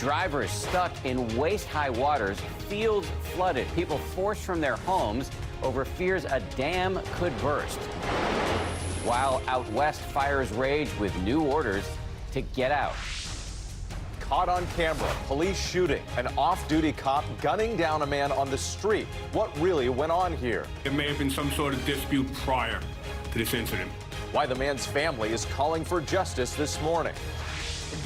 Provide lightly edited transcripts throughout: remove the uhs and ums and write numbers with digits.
Drivers stuck in waist-high waters, fields flooded, people forced from their homes over fears a dam could burst. While out west, fires rage with new orders to get out. Caught on camera, police shooting, an off-duty cop gunning down a man on the street. What really went on here? There may have been some sort of dispute prior to this incident. Why the man's family is calling for justice this morning.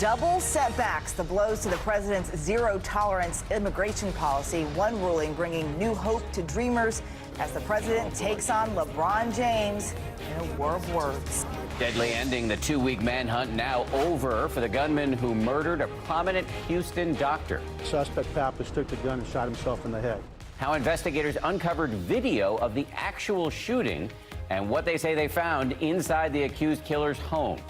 Double setbacks, the blows to the president's zero-tolerance immigration policy. One ruling bringing new hope to dreamers as the president takes on LeBron James in a war of words. Deadly ending, the 2-week manhunt now over for the gunman who murdered a prominent Houston doctor. Suspect Pappas took the gun and shot himself in the head. How investigators uncovered video of the actual shooting and what they say they found inside the accused killer's home.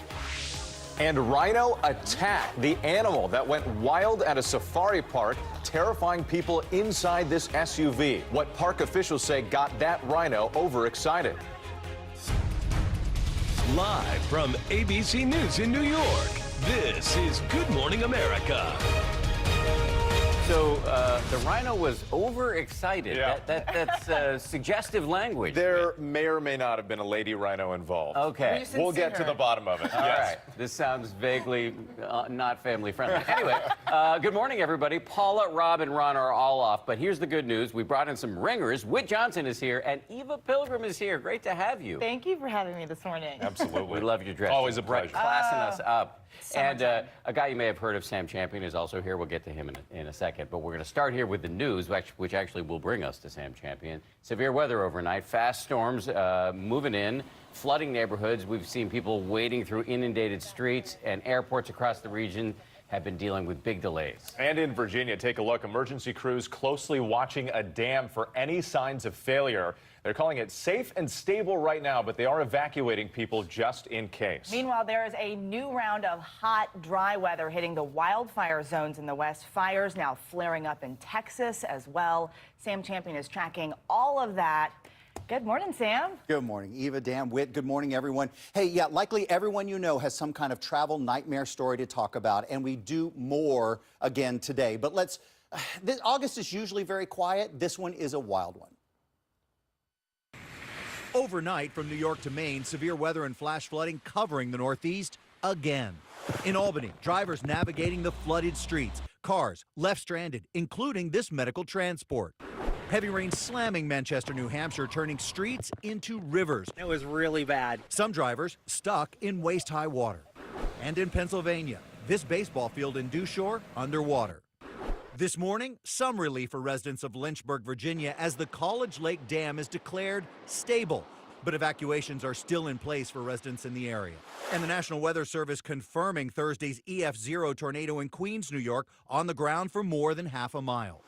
And rhino attack, the animal that went wild at a safari park, terrifying people inside this SUV. What park officials say got that rhino overexcited. Live from ABC News in New York, this is Good Morning America. So the rhino was overexcited. Yeah. That's suggestive language. There may or may not have been a lady rhino involved. Okay. We'll get to the bottom of it. All right. This sounds vaguely not family friendly. Anyway, good morning, everybody. Paula, Rob, and Ron are all off, but here's the good news. We brought in some ringers. Whit Johnson is here, and Eva Pilgrim is here. Great to have you. Thank you for having me this morning. Absolutely. We love your dress. Always a pleasure. Classing us up. And Summertime. a guy you may have heard of, Sam Champion, is also here. We'll get to him in a second. But we're going to start here with the news, which actually will bring us to Sam Champion. Severe weather overnight, fast storms moving in, flooding neighborhoods. We've seen people wading through inundated streets, and airports across the region have been dealing with big delays. And in Virginia, take a look. Emergency crews closely watching a dam for any signs of failure. They're calling it safe and stable right now, but they are evacuating people just in case. Meanwhile, there is a new round of hot, dry weather hitting the wildfire zones in the West. Fires now flaring up in Texas as well. Sam Champion is tracking all of that. Good morning, Sam. Good morning, Eva, Dan, Whit. Good morning, everyone. Hey, yeah, likely everyone you know has some kind of travel nightmare story to talk about, and we do more again today. But August is usually very quiet. This one is a wild one. Overnight from New York to Maine, severe weather and flash flooding covering the Northeast again. In Albany, drivers navigating the flooded streets. Cars left stranded, including this medical transport. Heavy rain slamming Manchester, New Hampshire, turning streets into rivers. It was really bad. Some drivers stuck in waist-high water. And in Pennsylvania, this baseball field in Dewshore underwater. This morning, some relief for residents of Lynchburg, Virginia, as the College Lake Dam is declared stable. But evacuations are still in place for residents in the area. And the National Weather Service confirming Thursday's EF0 tornado in Queens, New York, on the ground for more than half a mile.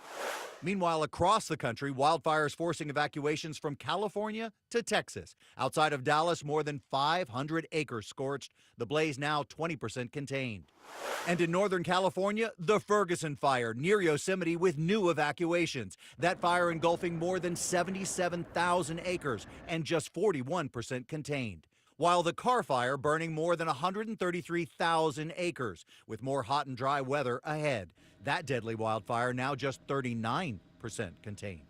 Meanwhile, across the country, wildfires forcing evacuations from California to Texas. Outside of Dallas, more than 500 acres scorched. The blaze now 20% contained. And in Northern California, the Ferguson fire near Yosemite with new evacuations. That fire engulfing more than 77,000 acres and just 41% contained. While the Carr fire burning more than 133,000 acres with more hot and dry weather ahead. That deadly wildfire now just 39% contained.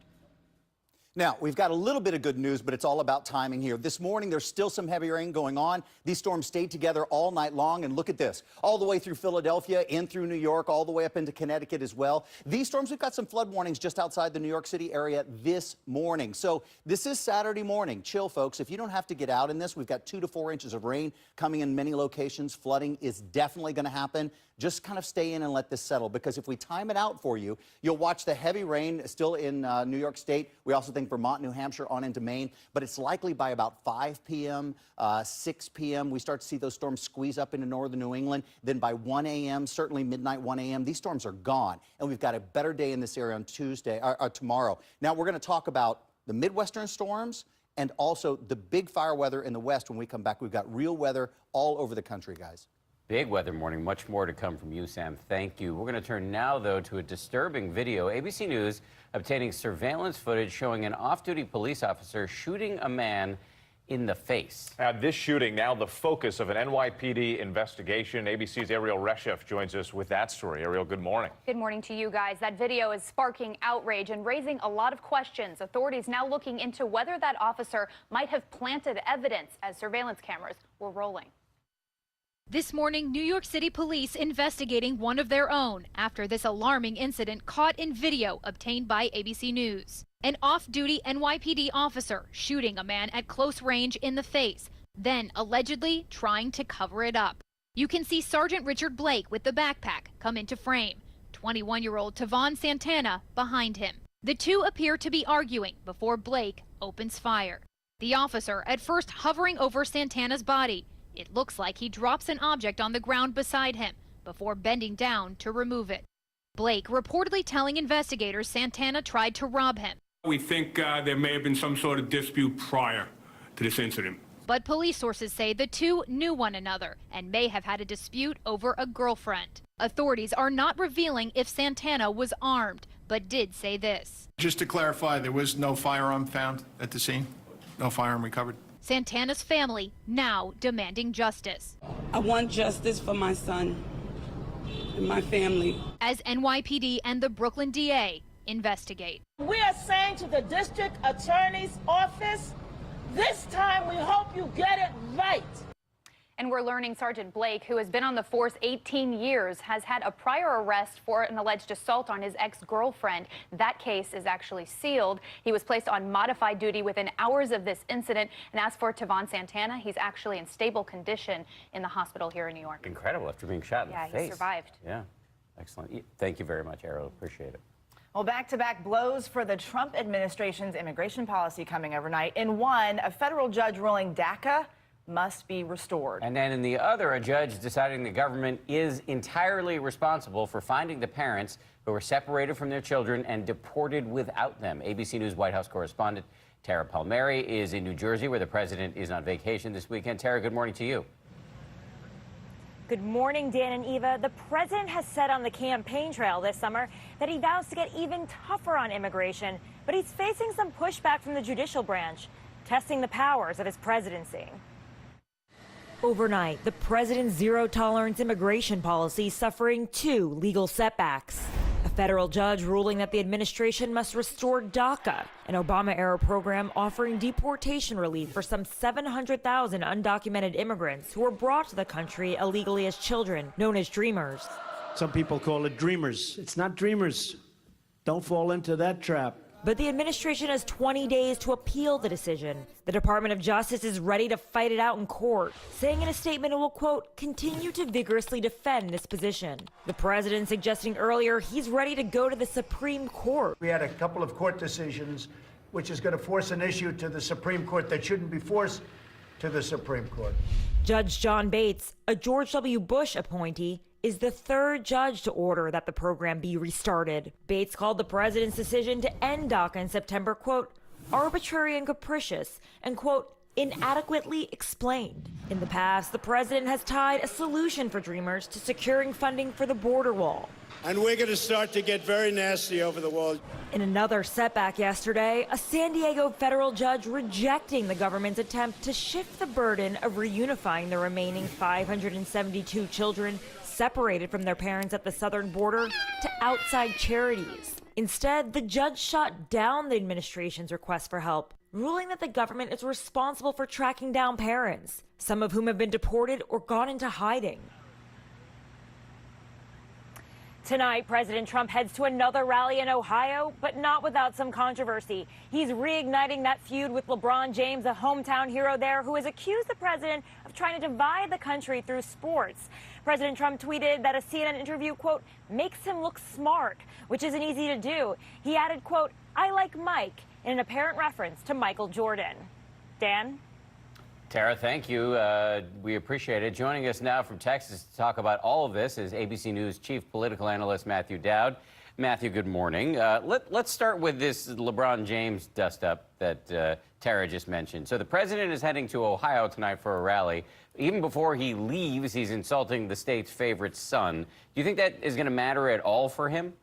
Now, we've got a little bit of good news, but it's all about timing here. This morning, there's still some heavy rain going on. These storms stayed together all night long, and look at this. All the way through Philadelphia, in through New York, all the way up into Connecticut as well. These storms, we've got some flood warnings just outside the New York City area this morning. So this is Saturday morning. Chill, folks. If you don't have to get out in this, we've got 2 to 4 inches of rain coming in many locations. Flooding is definitely going to happen. Just kind of stay in and let this settle, because if we time it out for you, you'll watch the heavy rain still in New York State. We also think Vermont, New Hampshire, on into Maine, but it's likely by about 5 p.m., 6 p.m., we start to see those storms squeeze up into northern New England. Then by 1 a.m., certainly midnight, 1 a.m., these storms are gone, and we've got a better day in this area on tomorrow. Now, we're going to talk about the Midwestern storms and also the big fire weather in the West when we come back. We've got real weather all over the country, guys. Big weather morning. Much more to come from you, Sam. Thank you. We're going to turn now, though, to a disturbing video. ABC News obtaining surveillance footage showing an off-duty police officer shooting a man in the face. This shooting now the focus of an NYPD investigation. ABC's Ariel Reshef joins us with that story. Ariel, good morning. Good morning to you guys. That video is sparking outrage and raising a lot of questions. Authorities now looking into whether that officer might have planted evidence as surveillance cameras were rolling. This morning, New York City police investigating one of their own after this alarming incident caught in video obtained by ABC News. An off-duty NYPD officer shooting a man at close range in the face, then allegedly trying to cover it up. You can see Sergeant Richard Blake with the backpack come into frame. 21-year-old Tavon Santana behind him. The two appear to be arguing before Blake opens fire. The officer at first hovering over Santana's body. It looks like he drops an object on the ground beside him before bending down to remove it. Blake reportedly telling investigators Santana tried to rob him. We think there may have been some sort of dispute prior to this incident. But police sources say the two knew one another and may have had a dispute over a girlfriend. Authorities are not revealing if Santana was armed, but did say this. Just to clarify, there was no firearm found at the scene? No firearm recovered? Santana's family now demanding justice. I want justice for my son and my family. As NYPD and the Brooklyn DA investigate. We are saying to the district attorney's office, this time we hope you get it right. And we're learning Sergeant Blake, who has been on the force 18 years, has had a prior arrest for an alleged assault on his ex-girlfriend. That case is actually sealed. He was placed on modified duty within hours of this incident. And as for Tavon Santana, he's actually in stable condition in the hospital here in New York. Incredible after being shot in the face. Yeah, he survived. Yeah, excellent. Thank you very much, Ariel. Appreciate it. Well, back-to-back blows for the Trump administration's immigration policy coming overnight. In one, a federal judge ruling DACA must be restored. And then in the other, a judge deciding the government is entirely responsible for finding the parents who were separated from their children and deported without them. ABC News White House correspondent Tara Palmieri is in New Jersey, where the president is on vacation this weekend. Tara, good morning to you. Good morning, Dan and Eva. The president has said on the campaign trail this summer that he vows to get even tougher on immigration, but he's facing some pushback from the judicial branch, testing the powers of his presidency. Overnight, the president's zero-tolerance immigration policy suffering two legal setbacks. A federal judge ruling that the administration must restore DACA, an Obama-era program offering deportation relief for some 700,000 undocumented immigrants who were brought to the country illegally as children, known as dreamers. Some people call it dreamers. It's not dreamers. Don't fall into that trap. But the administration has 20 days to appeal the decision. The Department of Justice is ready to fight it out in court, saying in a statement it will, quote, continue to vigorously defend this position. The president suggesting earlier he's ready to go to the Supreme Court. We had a couple of court decisions which is going to force an issue to the Supreme Court that shouldn't be forced to the Supreme Court. Judge John Bates, a George W. Bush appointee, is the third judge to order that the program be restarted. Bates called the president's decision to end DACA in September, quote, arbitrary and capricious, and, quote, inadequately explained. In the past, the president has tied a solution for dreamers to securing funding for the border wall. And we're going to start to get very nasty over the wall. In another setback yesterday, a San Diego federal judge rejecting the government's attempt to shift the burden of reunifying the remaining 572 children separated from their parents at the southern border to outside charities. Instead, the judge shot down the administration's request for help, ruling that the government is responsible for tracking down parents, some of whom have been deported or gone into hiding. Tonight, President Trump heads to another rally in Ohio, but not without some controversy. He's reigniting that feud with LeBron James, a hometown hero there, who has accused the president of trying to divide the country through sports. President Trump tweeted that a CNN interview, quote, makes him look smart, which isn't easy to do. He added, quote, I like Mike, in an apparent reference to Michael Jordan. Dan? Tara, thank you. We appreciate it. Joining us now from Texas to talk about all of this is ABC News chief political analyst Matthew Dowd. Matthew, good morning. Let's start with this LeBron James dust-up that Tara just mentioned. So the president is heading to Ohio tonight for a rally. Even before he leaves, he's insulting the state's favorite son. Do you think that is going to matter at all for him?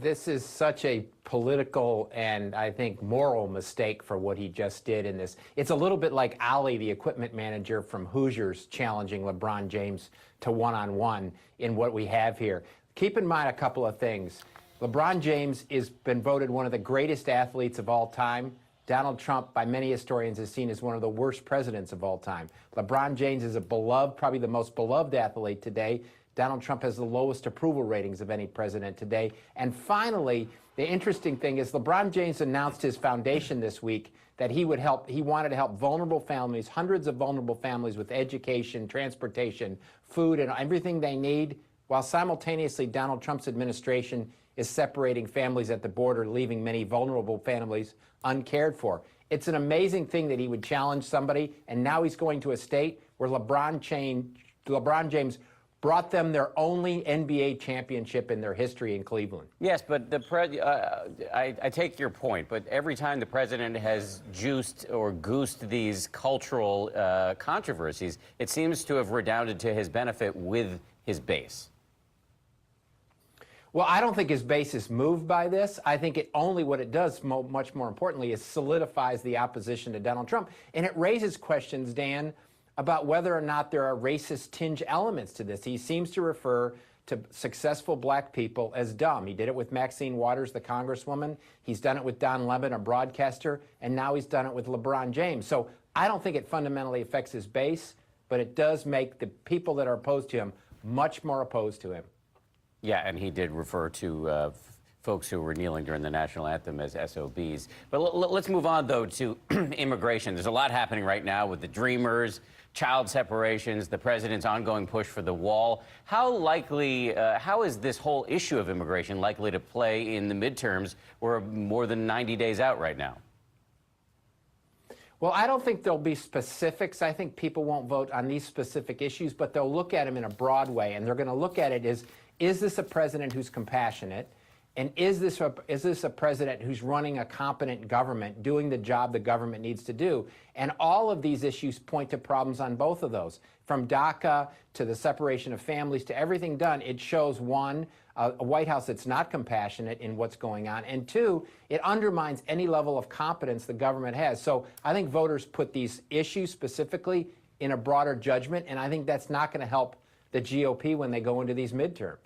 this is such a political and I think moral mistake for what he just did in this. It's a little bit like Ali, the equipment manager from Hoosiers, challenging LeBron James to one-on-one in what we have here. Keep in mind a couple of things. LeBron James has been voted one of the greatest athletes of all time. Donald Trump, by many historians, is seen as one of the worst presidents of all time. LeBron James is a beloved, probably the most beloved athlete today. Donald Trump has the lowest approval ratings of any president today. And finally, the interesting thing is LeBron James announced his foundation this week that he wanted to help vulnerable families, hundreds of vulnerable families with education, transportation, food, and everything they need, while simultaneously Donald Trump's administration is separating families at the border, leaving many vulnerable families uncared for. It's an amazing thing that he would challenge somebody, and now he's going to a state where LeBron James brought them their only NBA championship in their history in Cleveland. Yes, but I take your point, but every time the president has juiced or goosed these cultural controversies, it seems to have redounded to his benefit with his base. Well, I don't think his base is moved by this. I think what it does, much more importantly, is solidifies the opposition to Donald Trump. And it raises questions, Dan, about whether or not there are racist tinge elements to this. He seems to refer to successful black people as dumb. He did it with Maxine Waters, the congresswoman. He's done it with Don Lemon, a broadcaster. And now he's done it with LeBron James. So I don't think it fundamentally affects his base, but it does make the people that are opposed to him much more opposed to him. Yeah, and he did refer to folks who were kneeling during the national anthem as SOBs. But let's move on, though, to immigration. There's a lot happening right now with the Dreamers, child separations, the president's ongoing push for the wall. How is this whole issue of immigration likely to play in the midterms? We're more than 90 days out right now. Well, I don't think there'll be specifics. I think people won't vote on these specific issues, but they'll look at them in a broad way, and they're going to look at it as, is this a president who's compassionate? And is this a president who's running a competent government, doing the job the government needs to do? And all of these issues point to problems on both of those. From DACA to the separation of families to everything done, it shows, one, a White House that's not compassionate in what's going on, and two, it undermines any level of competence the government has. So I think voters put these issues specifically in a broader judgment, and I think that's not going to help the GOP when they go into these midterms.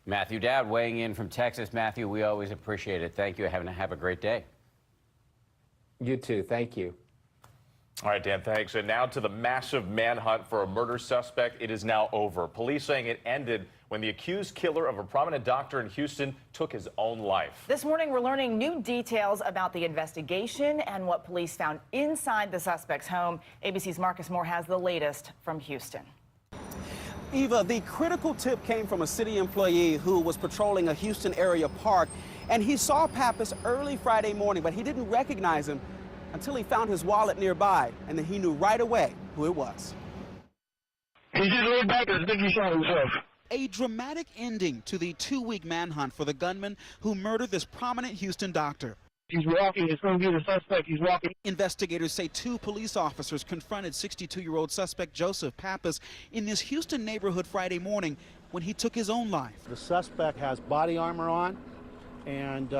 Matthew Dowd weighing in from Texas. Matthew, we always appreciate it. Thank you. Have a great day. You too. Thank you. All right, Dan, thanks. And now to the massive manhunt for a murder suspect. It is now over. Police saying it ended when the accused killer of a prominent doctor in Houston took his own life. This morning, we're learning new details about the investigation and what police found inside the suspect's home. ABC's Marcus Moore has the latest from Houston. Eva, the critical tip came from a city employee who was patrolling a Houston area park, and he saw Pappas early Friday morning, but he didn't recognize him until he found his wallet nearby, and then he knew right away who it was. He just looked back and I think he shot himself. A dramatic ending to the 2-week manhunt for the gunman who murdered this prominent Houston doctor. He's walking. It's going to be the suspect. He's walking. Investigators say 2 police officers confronted 62-year-old suspect Joseph Pappas in this Houston neighborhood Friday morning when he took his own life. The suspect has body armor on and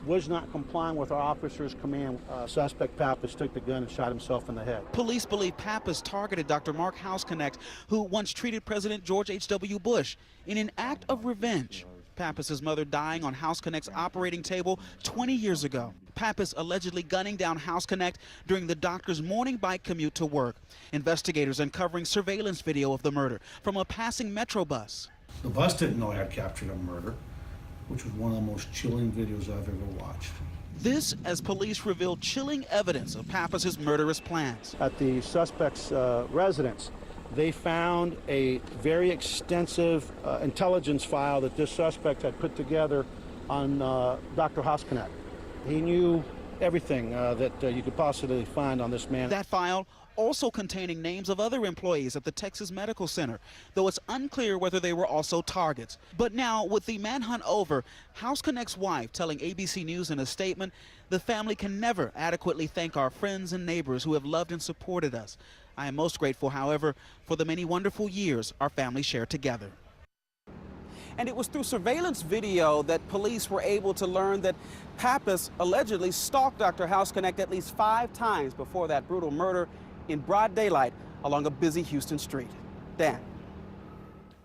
was not complying with our officer's command. Suspect Pappas took the gun and shot himself in the head. Police believe Pappas targeted Dr. Mark Houseknecht, who once treated President George H.W. Bush, in an act of revenge. Pappas's mother dying on Houseknecht's operating table 20 years ago. Pappas allegedly gunning down Houseknecht during the doctor's morning bike commute to work. Investigators uncovering surveillance video of the murder from a passing Metro bus. The bus didn't know I had captured a murder, which was one of the most chilling videos I've ever watched. This as police revealed chilling evidence of Pappas's murderous plans. At the suspect's residence, they found a very extensive intelligence file that this suspect had put together on Dr. Houseknecht. He knew everything that you could possibly find on this man. That file also containing names of other employees at the Texas Medical Center, though it's unclear whether they were also targets. But now, with the manhunt over, Houseknecht's wife telling ABC News in a statement, the family can never adequately thank our friends and neighbors who have loved and supported us. I am most grateful, however, for the many wonderful years our family shared together. And it was through surveillance video that police were able to learn that Pappas allegedly stalked Dr. Housknecht at least 5 times before that brutal murder in broad daylight along a busy Houston street. Dan.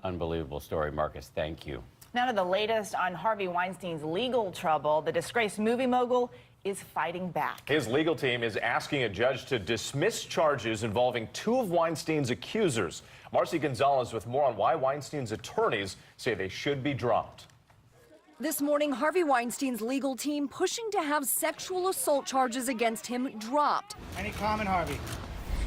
Unbelievable story, Marcus. Thank you. Now to the latest on Harvey Weinstein's legal trouble. The disgraced movie mogul is fighting back. His legal team is asking a judge to dismiss charges involving 2 of Weinstein's accusers. Marcy Gonzalez with more on why Weinstein's attorneys say they should be dropped. This morning, Harvey Weinstein's legal team pushing to have sexual assault charges against him dropped. Any comment, Harvey?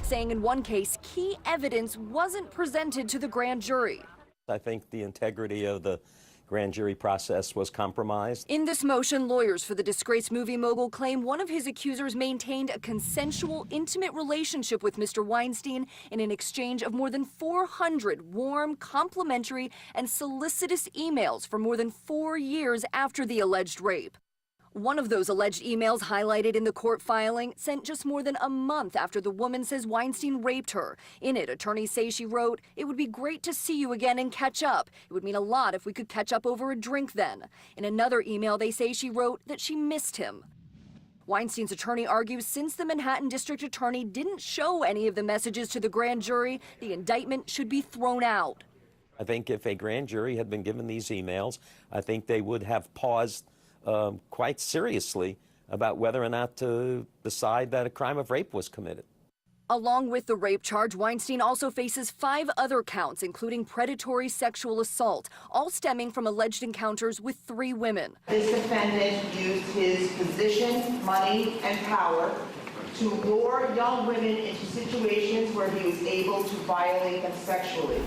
Saying in one case, key evidence wasn't presented to the grand jury. I think the integrity of the grand jury process was compromised. In this motion, lawyers for the disgraced movie mogul claim one of his accusers maintained a consensual, intimate relationship with Mr. Weinstein in an exchange of more than 400 warm, complimentary, and solicitous emails for more than 4 years after the alleged rape. One of those alleged emails highlighted in the court filing sent just more than a month after the woman says Weinstein raped her. In it, attorneys say she wrote, "It would be great to see you again and catch up. It would mean a lot if we could catch up over a drink then." In another email, they say she wrote that she missed him. Weinstein's attorney argues since the Manhattan district attorney didn't show any of the messages to the grand jury, the indictment should be thrown out. I think if a grand jury had been given these emails, I think they would have paused quite seriously about whether or not to decide that a crime of rape was committed. Along with the rape charge, Weinstein also faces 5 other counts, including predatory sexual assault, all stemming from alleged encounters with 3 women. This defendant used his position, money, and power to lure young women into situations where he was able to violate them sexually.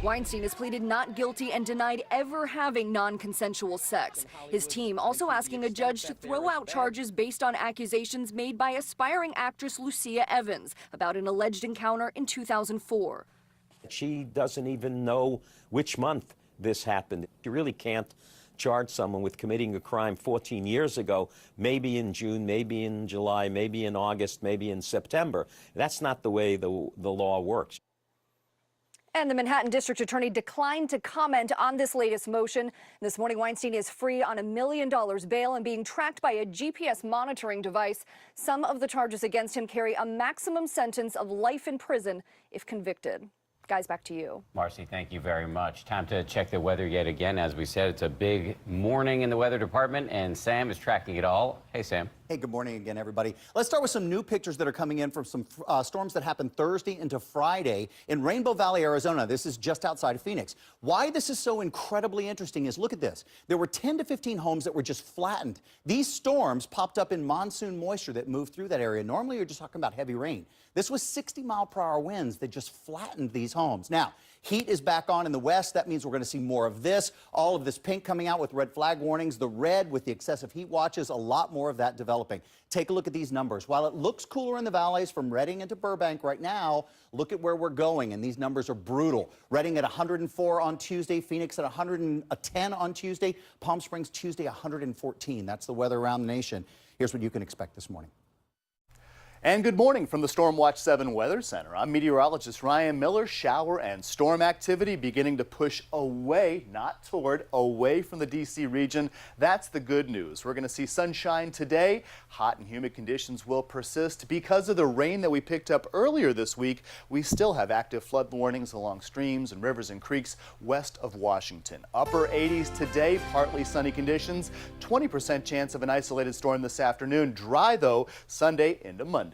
Weinstein has pleaded not guilty and denied ever having non-consensual sex. His team also asking a judge to throw out charges based on accusations made by aspiring actress Lucia Evans about an alleged encounter in 2004. She doesn't even know which month this happened. You really can't charge someone with committing a crime 14 years ago, maybe in June, maybe in July, maybe in August, maybe in September. That's not the way the law works. And the Manhattan District Attorney declined to comment on this latest motion. This morning, Weinstein is free on $1 million bail and being tracked by a GPS monitoring device. Some of the charges against him carry a maximum sentence of life in prison if convicted. Guys, back to you. Marcy, thank you very much. Time to check the weather yet again. As we said, it's a big morning in the weather department, and Sam is tracking it all. Hey, Sam. Hey, good morning again, everybody. Let's start with some new pictures that are coming in from some storms that happened Thursday into Friday in Rainbow Valley, Arizona. This is just outside of Phoenix. Why this is so incredibly interesting is look at this. There were 10 to 15 homes that were just flattened. These storms popped up in monsoon moisture that moved through that area. Normally, you're just talking about heavy rain. This was 60-mile-per-hour winds that just flattened these homes. Now, heat is back on in the west. That means we're going to see more of this. All of this pink coming out with red flag warnings. The red with the excessive heat watches. A lot more of that developing. Take a look at these numbers. While it looks cooler in the valleys from Redding into Burbank right now, look at where we're going, and these numbers are brutal. Redding at 104 on Tuesday, Phoenix at 110 on Tuesday, Palm Springs Tuesday 114. That's the weather around the nation. Here's what you can expect this morning. And good morning from the Stormwatch 7 Weather Center. I'm meteorologist Ryan Miller. Shower and storm activity beginning to push away, not toward, away from the D.C. region. That's the good news. We're going to see sunshine today. Hot and humid conditions will persist. Because of the rain that we picked up earlier this week, we still have active flood warnings along streams and rivers and creeks west of Washington. Upper 80s today, partly sunny conditions. 20% chance of an isolated storm this afternoon. Dry, though, Sunday into Monday.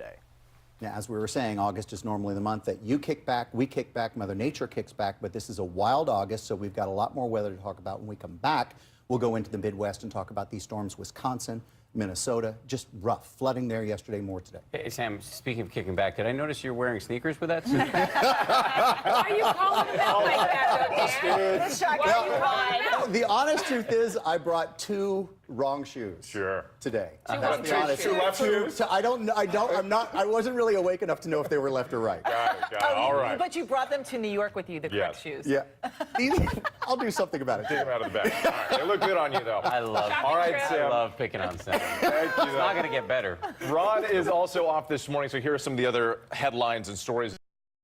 Yeah, as we were saying, August is normally the month that you kick back, we kick back, Mother Nature kicks back, but this is a wild August, so we've got a lot more weather to talk about. When we come back, we'll go into the Midwest and talk about these storms, Wisconsin, Minnesota, just rough. Flooding there yesterday, more today. Hey, Sam, speaking of kicking back, did I notice you're wearing sneakers with that suit? Why are you calling him out like that, Dan? This shot got you wide. The honest truth is, I brought 2 wrong shoes. Sure. Today. That's the honest truth. 2 left shoes? So I wasn't really awake enough to know if they were left or right. Got it. All right. But you brought them to New York with you, the correct shoes. Yeah. I'll do something about it. Take them out of the bag. All right. They look good on you, though. I love it. All right, Sam. I love picking on Sam. Thank you. It's not going to get better. Ron is also off this morning, so here are some of the other headlines and stories.